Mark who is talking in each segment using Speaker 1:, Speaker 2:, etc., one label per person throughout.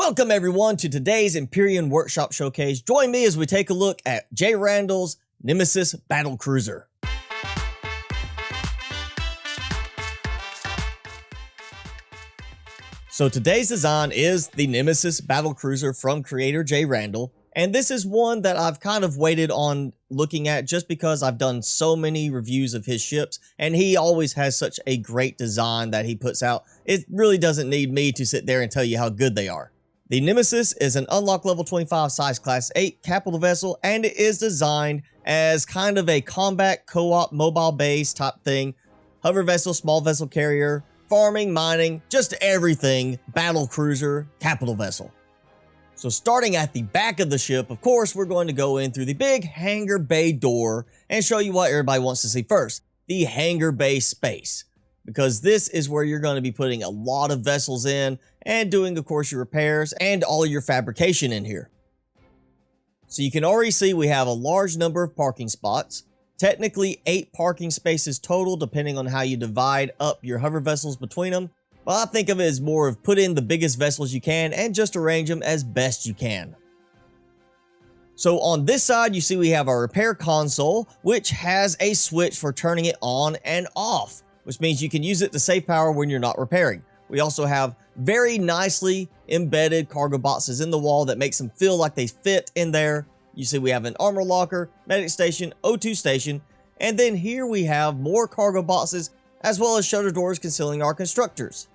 Speaker 1: Welcome everyone to today's Empyrion Workshop Showcase. Join me as we take a look at jrandall's Nemesis Battle Cruiser. So today's design is the Nemesis Battle Cruiser from creator jrandall, and this is one that I've kind of waited on looking at just because I've done so many reviews of his ships, and he always has such a great design that he puts out. It really doesn't need me to sit there and tell you how good they are. The Nemesis is an unlock level 25 size class 8 capital vessel, and it is designed as kind of a combat co-op mobile base type thing. Hover vessel, small vessel carrier, farming, mining, just everything, battle cruiser, capital vessel. So starting at the back of the ship, of course, we're going to go in through the big hangar bay door and show you what everybody wants to see first, the hangar bay space. Because this is where you're going to be putting a lot of vessels in and doing, of course, your repairs and all your fabrication in here. So you can already see we have a large number of parking spots. Technically 8 parking spaces total, depending on how you divide up your hover vessels between them. But I think of it as more of put in the biggest vessels you can and just arrange them as best you can. So on this side, you see we have our repair console, which has a switch for turning it on and off, which means you can use it to save power when you're not repairing. We also have very nicely embedded cargo boxes in the wall that makes them feel like they fit in there. You see we have an armor locker, medic station, O2 station, and then here we have more cargo boxes as well as shutter doors concealing our constructors.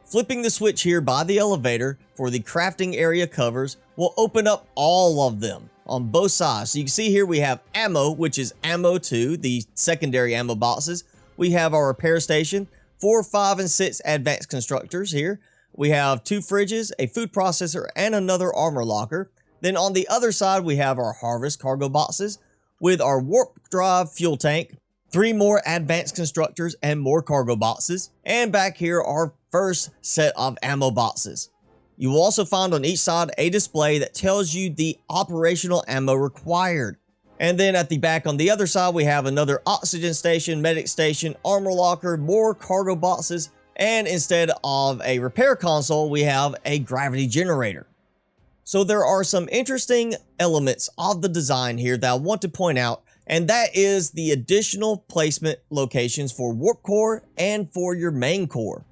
Speaker 1: Flipping the switch here by the elevator for the crafting area covers will open up all of them on both sides. So you can see here we have ammo, which is ammo 2, the secondary ammo boxes. We have our repair station, 4, 5, and 6 advanced constructors here. We have 2 fridges, a food processor, and another armor locker. Then on the other side, we have our harvest cargo boxes with our warp drive fuel tank, 3 more advanced constructors, and more cargo boxes. And back here, our first set of ammo boxes. You will also find on each side a display that tells you the operational ammo required. And then at the back on the other side, we have another oxygen station, medic station, armor locker, more cargo boxes, and instead of a repair console, we have a gravity generator. So there are some interesting elements of the design here that I want to point out, and that is the additional placement locations for warp core and for your main core.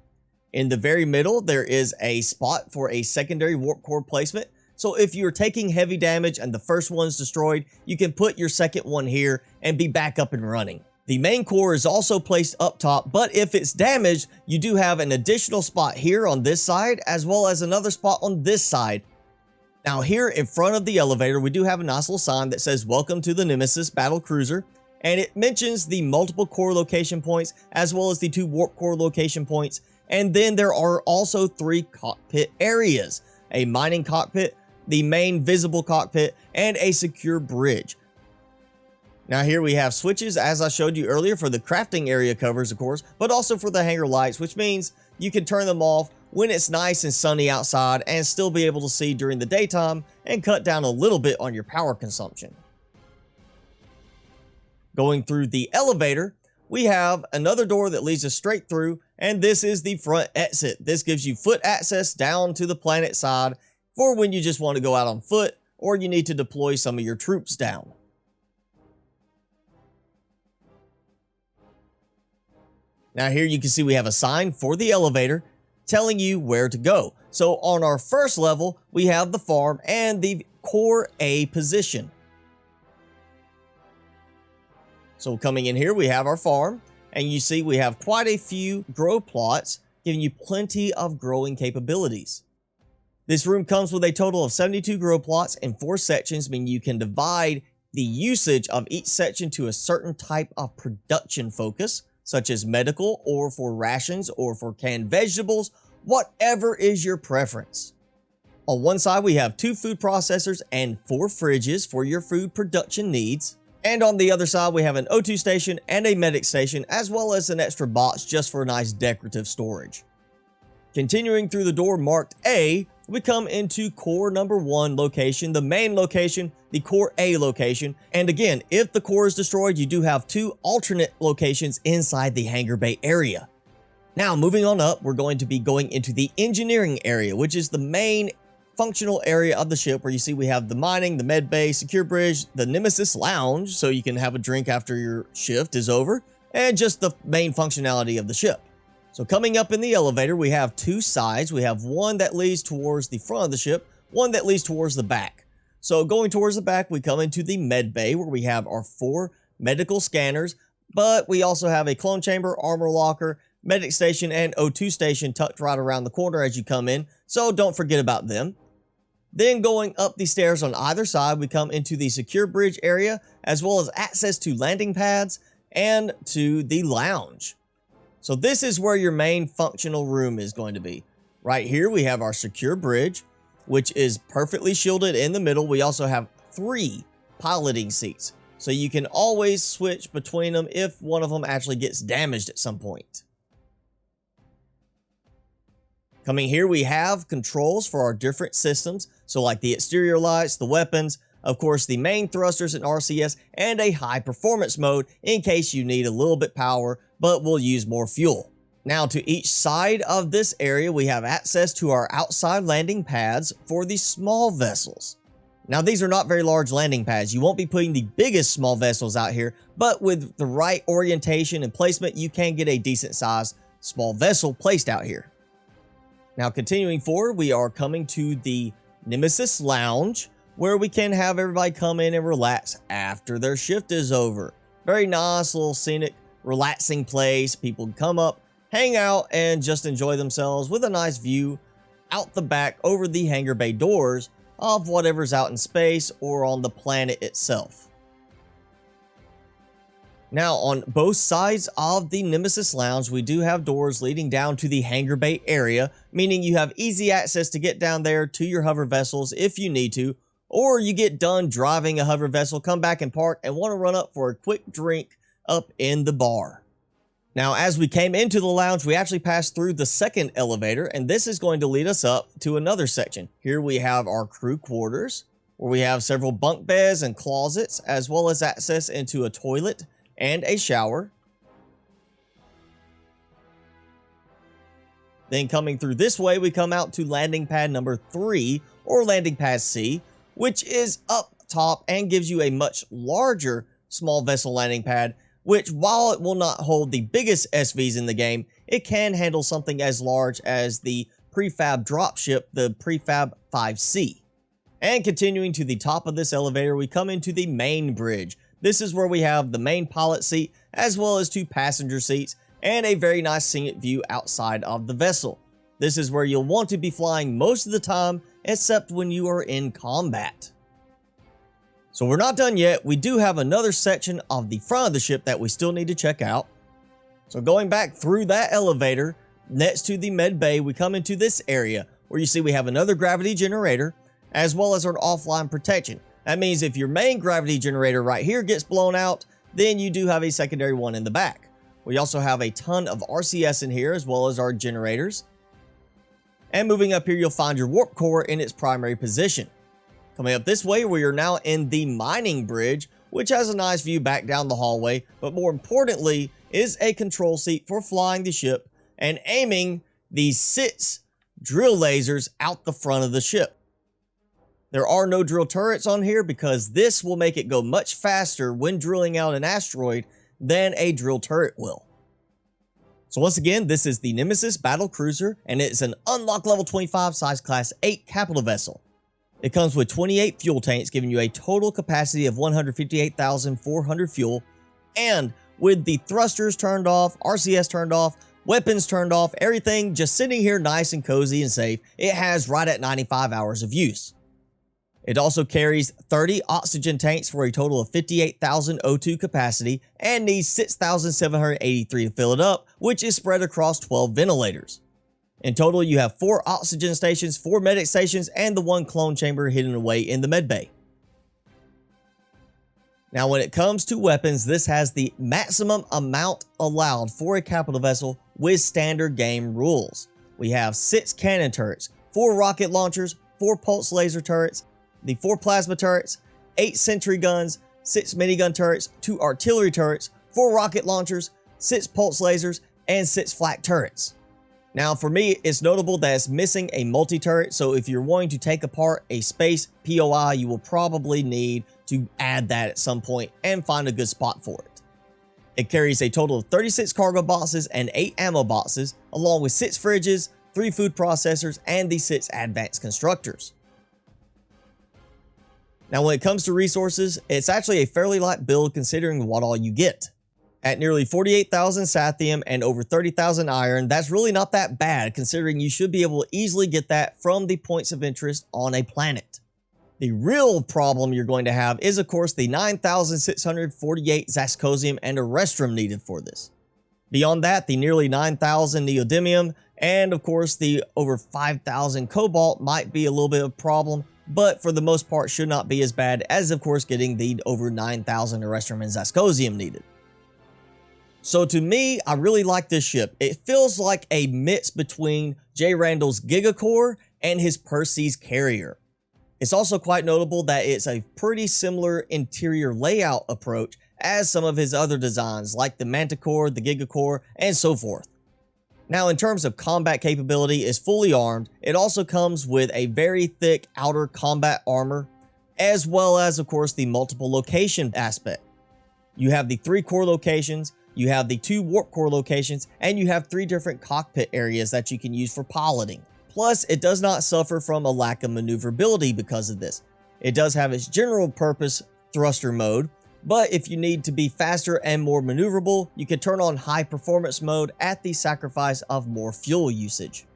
Speaker 1: In the very middle, there is a spot for a secondary warp core placement. So if you're taking heavy damage and the first one's destroyed, you can put your second one here and be back up and running. The main core is also placed up top, but if it's damaged, you do have an additional spot here on this side, as well as another spot on this side. Now here in front of the elevator, we do have a nice little sign that says, "Welcome to the Nemesis Battle Cruiser," and it mentions the multiple core location points, as well as the 2 warp core location points. And then there are also 3 cockpit areas, a mining cockpit, the main visible cockpit, and a secure bridge. Now here we have switches, as I showed you earlier, for the crafting area covers, of course, but also for the hangar lights, which means you can turn them off when it's nice and sunny outside and still be able to see during the daytime and cut down a little bit on your power consumption. Going through the elevator, we have another door that leads us straight through, and this is the front exit. This gives you foot access down to the planet side for when you just want to go out on foot or you need to deploy some of your troops down. Now here you can see we have a sign for the elevator telling you where to go. So on our first level, we have the farm and the core A position. So coming in here, we have our farm, and you see we have quite a few grow plots, giving you plenty of growing capabilities. This room comes with a total of 72 grow plots in 4 sections, meaning you can divide the usage of each section to a certain type of production focus, such as medical, or for rations, or for canned vegetables, whatever is your preference. On one side, we have 2 food processors and 4 fridges for your food production needs. And on the other side, we have an O2 station and a medic station, as well as an extra box just for nice decorative storage. Continuing through the door marked A, we come into core number 1 location, the main location, the core A location. And again, if the core is destroyed, you do have 2 alternate locations inside the hangar bay area. Now moving on up, we're going to be going into the engineering area, which is the main functional area of the ship where you see we have the mining, the med bay, secure bridge, the Nemesis Lounge, so you can have a drink after your shift is over, and just the main functionality of the ship. So coming up in the elevator, we have two sides. We have one that leads towards the front of the ship, one that leads towards the back. So going towards the back, we come into the med bay where we have our 4 medical scanners, but we also have a clone chamber, armor locker, medic station, and O2 station tucked right around the corner as you come in, so don't forget about them. Then going up the stairs on either side, we come into the secure bridge area, as well as access to landing pads and to the lounge. So this is where your main functional room is going to be. Right here, we have our secure bridge, which is perfectly shielded in the middle. We also have 3 piloting seats, so you can always switch between them if one of them actually gets damaged at some point. Coming here, we have controls for our different systems, so like the exterior lights, the weapons, of course the main thrusters and RCS, and a high performance mode in case you need a little bit power but will use more fuel. Now to each side of this area, we have access to our outside landing pads for the small vessels. Now these are not very large landing pads. You won't be putting the biggest small vessels out here, but with the right orientation and placement, you can get a decent sized small vessel placed out here. Now continuing forward, we are coming to the Nemesis Lounge, where we can have everybody come in and relax after their shift is over. Very nice little scenic, relaxing place. People can come up, hang out, and just enjoy themselves with a nice view out the back over the hangar bay doors of whatever's out in space or on the planet itself. Now on both sides of the Nemesis Lounge, we do have doors leading down to the hangar bay area, meaning you have easy access to get down there to your hover vessels if you need to, or you get done driving a hover vessel, come back and park and want to run up for a quick drink up in the bar. Now, as we came into the lounge, we actually passed through the second elevator, and this is going to lead us up to another section. Here we have our crew quarters, where we have several bunk beds and closets, as well as access into a toilet and a shower. Then coming through this way, we come out to landing pad number 3, or landing pad C, which is up top and gives you a much larger small vessel landing pad, which, while it will not hold the biggest SVs in the game, it can handle something as large as the prefab dropship, the Prefab 5C. And continuing to the top of this elevator, we come into the main bridge. This is where we have the main pilot seat, as well as 2 passenger seats, and a very nice scenic view outside of the vessel. This is where you'll want to be flying most of the time, except when you are in combat. So we're not done yet. We do have another section of the front of the ship that we still need to check out. So going back through that elevator, next to the med bay, we come into this area where you see we have another gravity generator, as well as an offline protection. That means if your main gravity generator right here gets blown out, then you do have a secondary one in the back. We also have a ton of RCS in here, as well as our generators. And moving up here, you'll find your warp core in its primary position. Coming up this way, we are now in the mining bridge, which has a nice view back down the hallway, but more importantly is a control seat for flying the ship and aiming these 6 drill lasers out the front of the ship. There are no drill turrets on here because this will make it go much faster when drilling out an asteroid than a drill turret will. So once again, this is the Nemesis Battle Cruiser, and it's an unlock level 25 size class 8 capital vessel. It comes with 28 fuel tanks, giving you a total capacity of 158,400 fuel, and with the thrusters turned off, RCS turned off, weapons turned off, everything just sitting here nice and cozy and safe, it has right at 95 hours of use. It also carries 30 oxygen tanks for a total of 58,000 O2 capacity and needs 6,783 to fill it up, which is spread across 12 ventilators. In total, you have 4 oxygen stations, 4 medic stations, and the 1 clone chamber hidden away in the med bay. Now, when it comes to weapons, this has the maximum amount allowed for a capital vessel with standard game rules. We have 6 cannon turrets, 4 rocket launchers, 4 pulse laser turrets, the 4 plasma turrets, 8 sentry guns, 6 minigun turrets, 2 artillery turrets, 4 rocket launchers, 6 pulse lasers, and 6 flak turrets. Now for me, it's notable that it's missing a multi-turret, so if you're wanting to take apart a space POI, you will probably need to add that at some point and find a good spot for it. It carries a total of 36 cargo boxes and 8 ammo boxes, along with 6 fridges, 3 food processors, and the 6 advanced constructors. Now when it comes to resources, it's actually a fairly light build considering what all you get. At nearly 48,000 Sathium and over 30,000 iron, that's really not that bad considering you should be able to easily get that from the points of interest on a planet. The real problem you're going to have is of course the 9,648 Zascosium and a Restrum needed for this. Beyond that, the nearly 9,000 Neodymium and of course the over 5,000 Cobalt might be a little bit of a problem, but for the most part should not be as bad as of course getting the over 9,000 Restrum and Zascosium needed. So to me, I really like this ship. It feels like a mix between jrandall's Giga Core and his Perses Carrier. It's also quite notable that it's a pretty similar interior layout approach as some of his other designs like the Manticore, the Giga Core, and so forth. Now in terms of combat capability, it's fully armed. It also comes with a very thick outer combat armor, as well as of course the multiple location aspect. You have the 3 core locations, you have the 2 warp core locations, and you have 3 different cockpit areas that you can use for piloting. Plus, it does not suffer from a lack of maneuverability because of this. It does have its general purpose thruster mode, but if you need to be faster and more maneuverable, you can turn on high performance mode at the sacrifice of more fuel usage.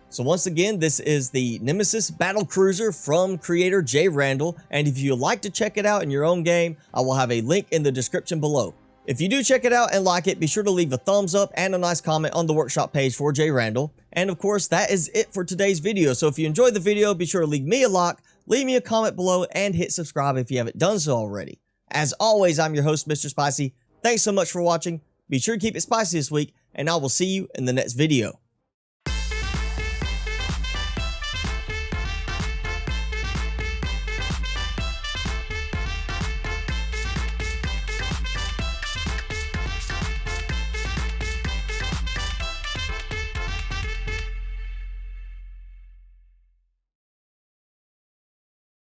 Speaker 1: So once again, this is the Nemesis Battle Cruiser from creator jrandall, and if you'd like to check it out in your own game, I will have a link in the description below. If you do check it out and like it, be sure to leave a thumbs up and a nice comment on the workshop page for jrandall. And of course, that is it for today's video. So if you enjoyed the video, be sure to leave me a like, leave me a comment below, and hit subscribe if you haven't done so already. As always, I'm your host, Mr. Spicy. Thanks so much for watching. Be sure to keep it spicy this week, and I will see you in the next video.